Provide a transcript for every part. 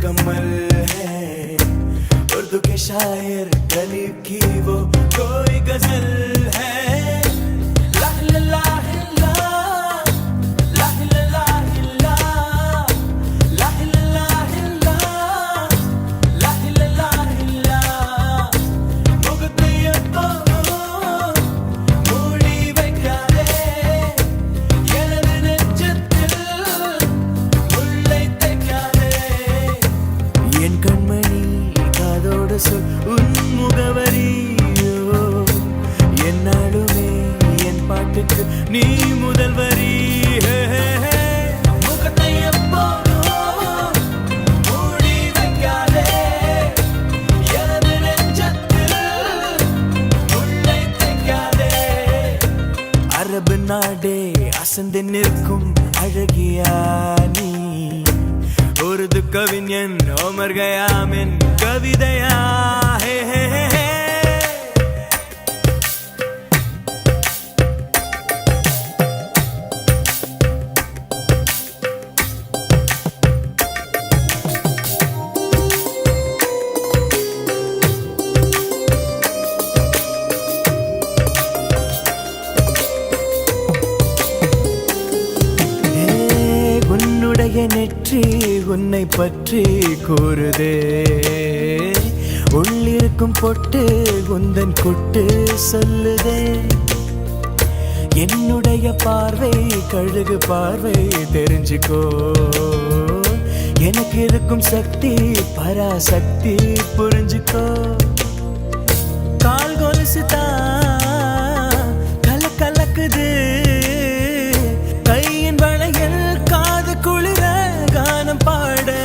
मुकम्मल है। उर्दू के शायर गरीब की वो कोई गजल है। நீ முதல் வரி முகத்தை எப்போதும் மூடி வைக்காதே, எனது நெஞ்சத்தில் முள்ளை தைக்காதே. அரபு நாடே அசந்து நிற்கும் அழகியா நீ, உருது கவிஞன் ஓமர் கயாமின் கவிதையா? நெற்றி உன்னை பற்றி கூறுதே, உள்ளிருக்கும் பொட்டு உந்தன் கொட்டு சொல்லுதே. என்னுடைய பார்வை கழுகு பார்வை தெரிஞ்சுக்கோ, எனக்கு இருக்கும் சக்தி பராசக்தி புரிஞ்சுக்கோ. கால் கொலுசு தான் கலக்குது, கையின் வளையல் காது குளிர கானம் பாட.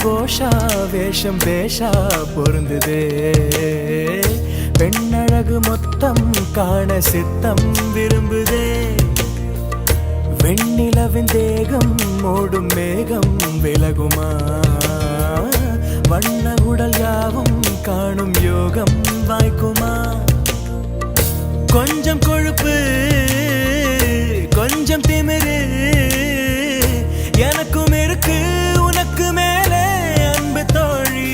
கோஷா வேஷம் பேஷா பொருந்துதே, பெண்ணழகு மொத்தம் காண சித்தம் விரும்புதே. வெண்ணிலவின் தேகம் மூடும் மேகம் விலகுமா, வண்ண உடல் யாவும் காணும் யோகம் வாய்க்குமா. கொஞ்சம் கொழுப்பு கொஞ்சம் திமிரு எனக்கும் இருக்கு, உனக்கு மேலே அன்பு தோழி.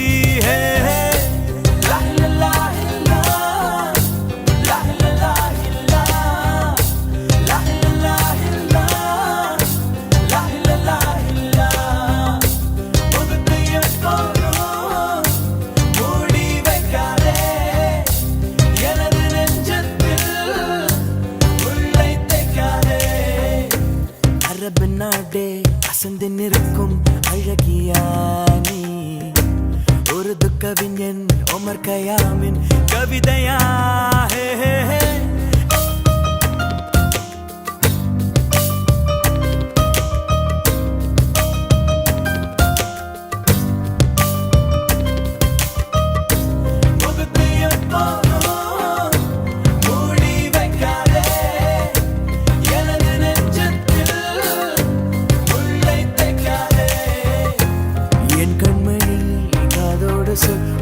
அரபு நாடே அசந்து நிற்கும் அழகியா நீ, உருது கவிஞன் ஓமர் கயாமின் கவிதையா?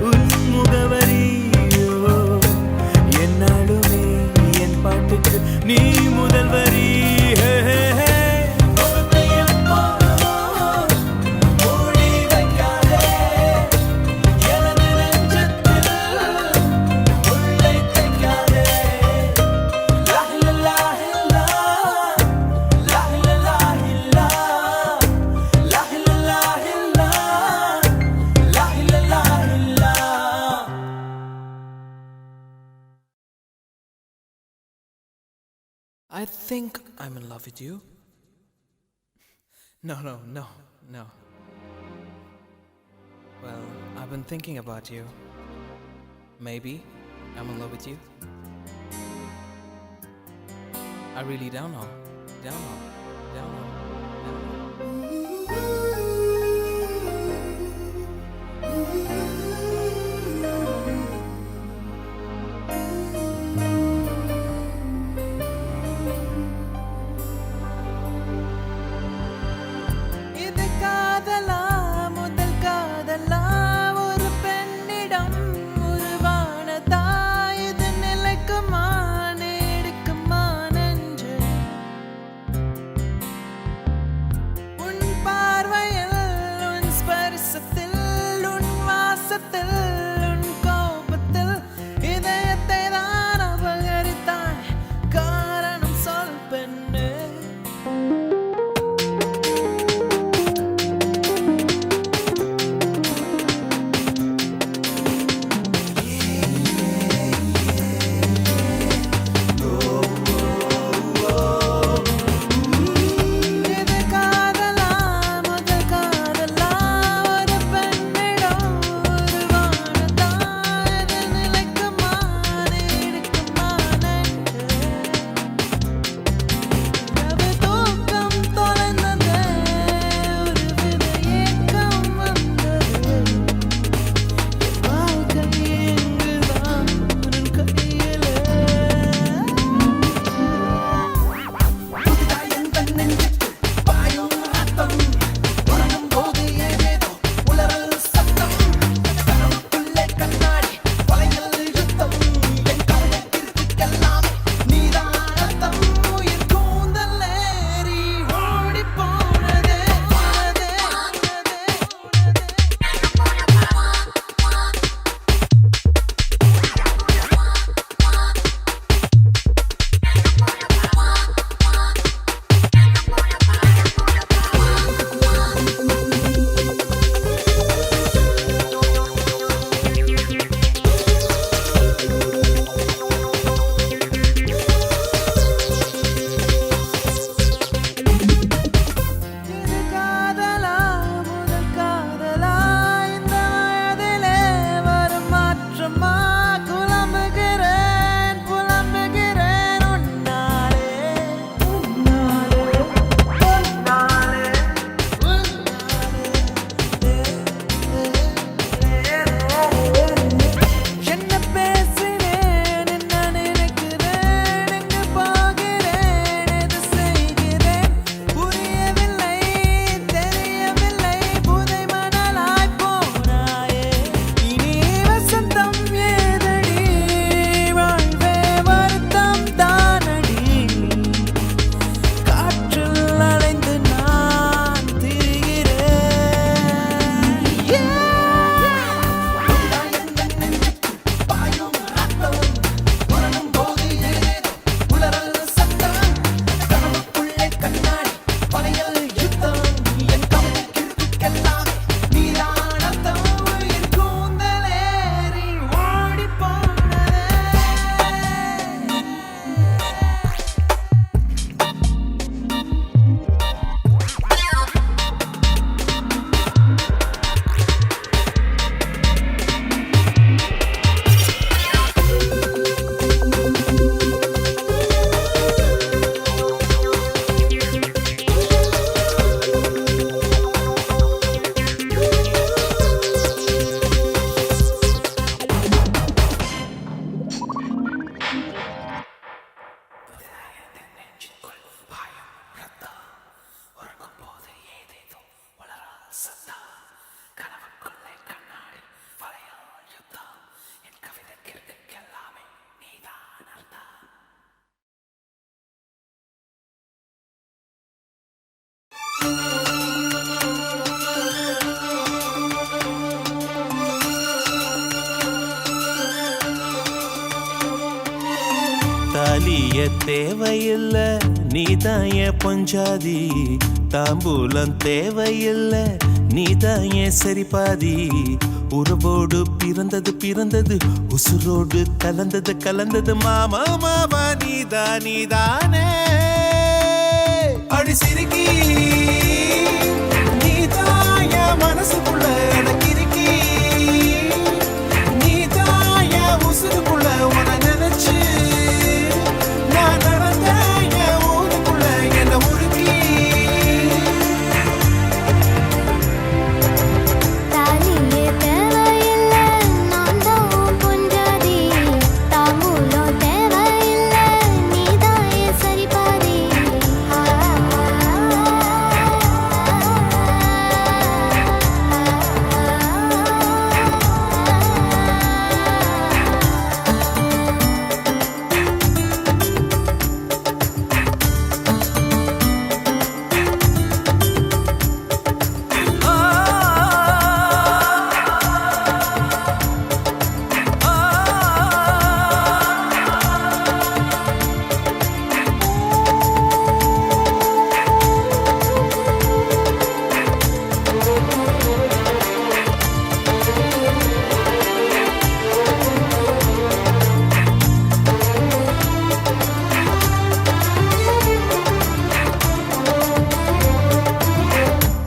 உன் முகவரியோ என்னாலும் I think I'm in love with you. No. Well, I've been thinking about you. Maybe I'm in love with you. I really don't know. இது காதலா முதல் காதலா ஒரு பெண்ணிடம் உருவானதா இது நிலைக்குமா நீடிக்குமா நெஞ்சு உன் பார்வையில் உன் ஸ்பரிசத்தில் உன் வாசத்தில் உன் கோபத்தில் இதயத்தை தான் அபகரித்தாய் காரணம் சொல் பெண்ணே இது காதலா முதல் காதலா ஒரு பெண்ணிடம் உருவானதா இது நிலைக்குமா நீடிக்குமா நெஞ்சு இரவு தூக்கம் தொலைந்தது ஒரு வித ஏக்கம் வந்தது வாழ்க்கை எங்குதான் உன் கையிலே புதிதாய் எந்த நெஞ்சுக்கு பாயும் ரத்தம் உறங்கும் போது ஏதேதோ உளறல் சத்தம் கனவுக்குள்ளே கண்ணாடி வளையல் யுத்தம் என் கவலைக்கிருக்கெல்லாம் நீதான் அர்த்தம் உயிர் கூந்தல் ஏறி ஓடிப் போனதே இது காதலா முதல் காதலா இந்த வயதிலே வரும் மாற்றமா புலம்புகிறேன் உன்னாலே என்ன பேசினேன் என்ன நினைக்கிறேன் எங்கு போகிறேன் எது செய்கிறேன் புரியவில்லை தெரியவில்லை புதை மணலாய் போனாயே இனி வசந்தம் ஏதடி வாழ்வே வருத்தம் தானடி காற்றில் அலைந்து நான் திரிகிறேன் பாயும் ரத்தம் உறங்கும் போது ஏதேதோ உளறல் சத்தம் கனவுக்குள்ளே கண்ணாடி வளையல் யுத்தம் என் கவலைக்கிருக்கெல்லாம் நீதான் அர்த்தம் உயிர் கூந்தல் ஏறி ஓடிப் போனதே தாலிய தேவையில்ல நீதான் என் பொஞ்சாதி தாம்பூலம் தேவையில்ல நீதான் என் சரிபாதி உறவோடு பிறந்தது பிறந்தது உசுரோடு கலந்தது கலந்தது மாமா மாமா நீதானே அடி சிரிக்கி நீதான் என் மனசுக்குள்ள எனக்கு இருக்கி நீதான் என் உசுருக்குள்ள உன நினைச்சு நான் நடந்த என் ஊருக்குள்ள என்ன உருக்கி தாலியே தேவையில்ல நான் தான் பொஞ்சாதி தாம்பூலம் தேவையில்ல நீதான் என் சரிபாதி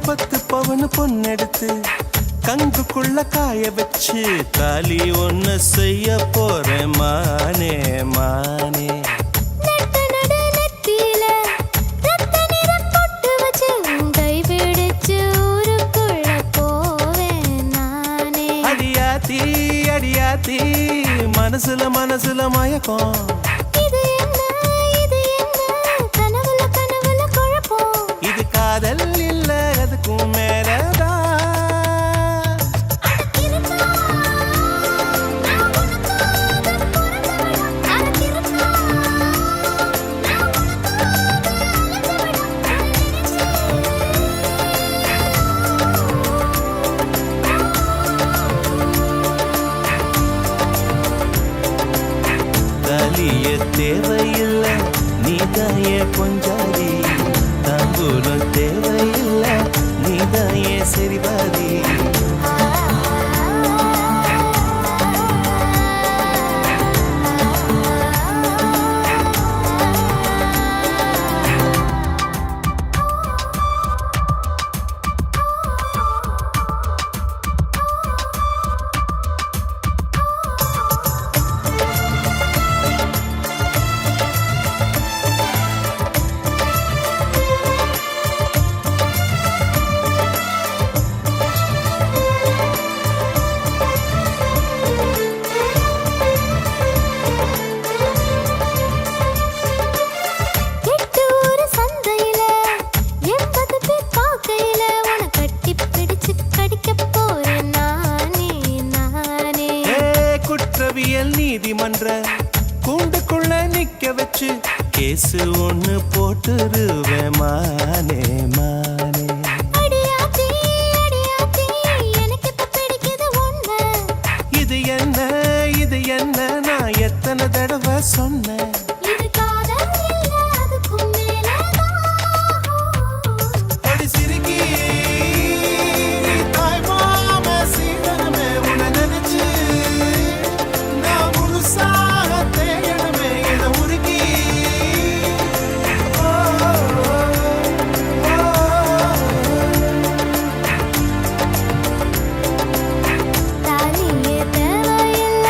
பத்து பவனு பொண்ணெடுத்து கங்குக்குள்ள காய வச்சு தாலி ஒண்ணு செய்ய போறேன் மானே மானே நட்ட நட நெத்தியில ரத்த நிறம் பொட்டு வச்சு உன் கை பிடிச்சு ஊருக்குள்ள போவேன் நானே அடியாத்தி அடியாத்தி மனசுல மனசுல மயக்கம் இது என்ன கனவுல கனவுல குழப்பம் இது காதல் இல்ல அதுக்கும் மேலதான் தாலிய தேவையில்ல நீதாய பொஞ்சாதி தாம்பூலம் தேவையில்ல நீதாய சரிபாதி எட்டூர் சந்தையில 80 பேர் பார்க்கையில உன்னை கட்டிப் பிடிச்சு கடிக்கப் போறேன் நானே ஏ குற்றவியல் நீதிமன்ற கூண்டுக்குள்ள நிக்க வச்சு கேசு ஒண்ணு போட்டுருவேன் மானே மானே அடியாத்தி எனக்கு இப்ப பிடிக்குது உன்னை இது என்ன நான் எத்தனை தடவை சொன்னேன் இது காதல் இல்ல அதுக்கும் மேலதான் அடி சிரிக்கி தாய் மாம சீதனமே உன்னை நினைச்சு நான் முழுசாக தேயணுமே என உருக்கி ஓ, ஓ, ஓ. தாலியே தேவையில்ல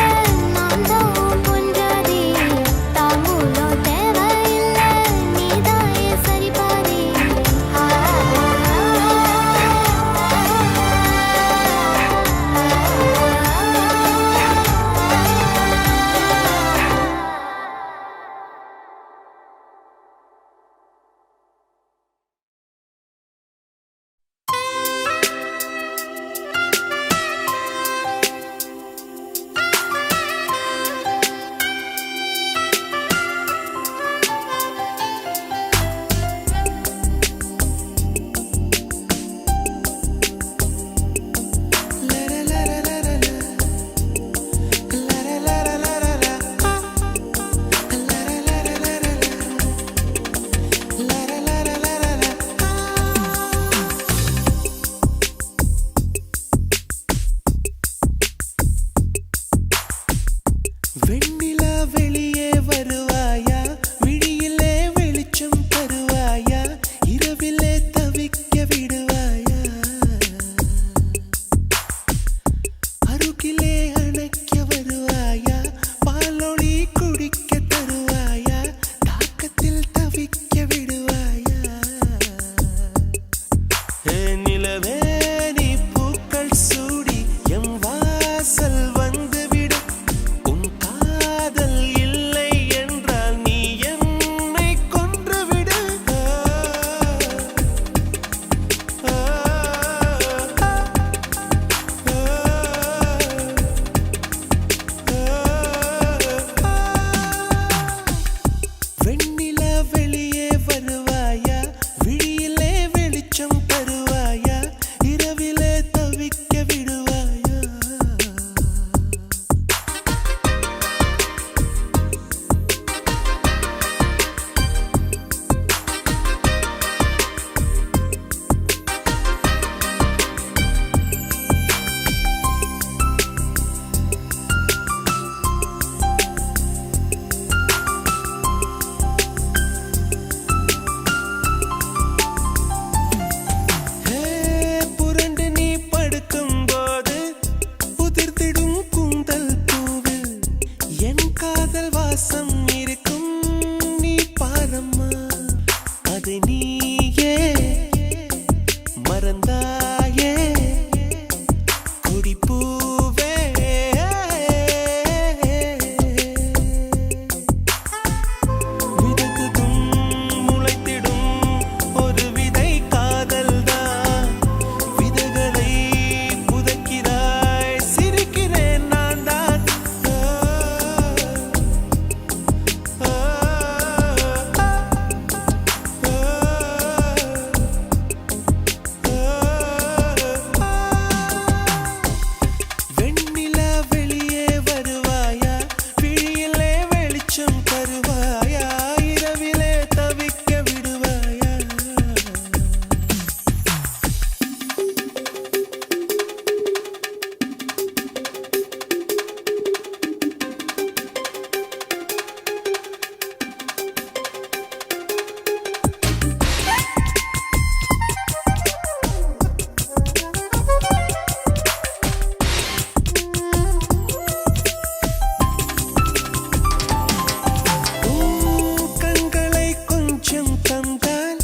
நான் தான் பொஞ்சாதி தாம்பூலம் வாசல் வந்துவிடும் உன் காதல் இல்லை என்றால் நீ என்னை கொன்றுவிடு வெண்ணிலா வெளியே வருவாயா விழியிலே வெளிச்சம் தருவாயா இரவிலே தவிக்க விடுவாயா புரண்டு நீ படுக்கும்போது உதிர்த்திடும் கூந்தல் பூவில் என் காதல் வாசம் இருக்கும் நீ பாரம்மா அதை நீயே மறந்தாயே குடிப்பூவே விதைத்ததும் முளைத்திடும் ஒரு விதை காதல்தான் விதைகளை புதைக்கிறாய் சிரிக்கிறேன் நான் தான் வெண்ணிலா வெளியே வருவாயா விழியிலே வெளிச்சம் தருவாயா இரவிலே தவிக்க விடுவாயா கண்களை கொஞ்சம் தந்தால்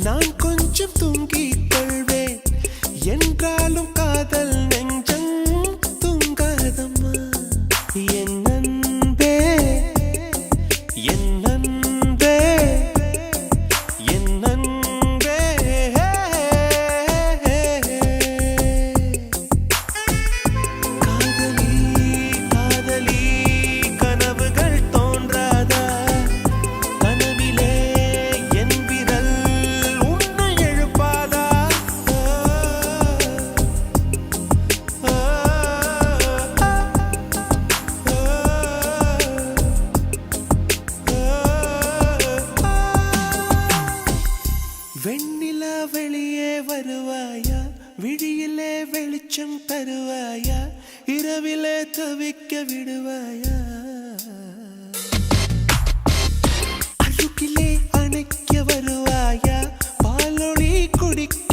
நான் கொஞ்சம் தூங்கிக் கொள்வேன் என்றாலும் காதல் நெஞ்சம் தூங்காதம்மா என் அன்பே என் அன்பே என் அன்பே காதலி காதலி கனவுகள் தோன்றாதா கனவிலே என் விரல் உன்னை எழுப்பாதா வெண்ணிலா வெளியே வருவாயா விழியிலே வெளிச்சம் தருவாயா இரவிலே தவிக்க விடுவாயா அருகிலே அணைக்க வருவாயா பாலொளி குடிக்க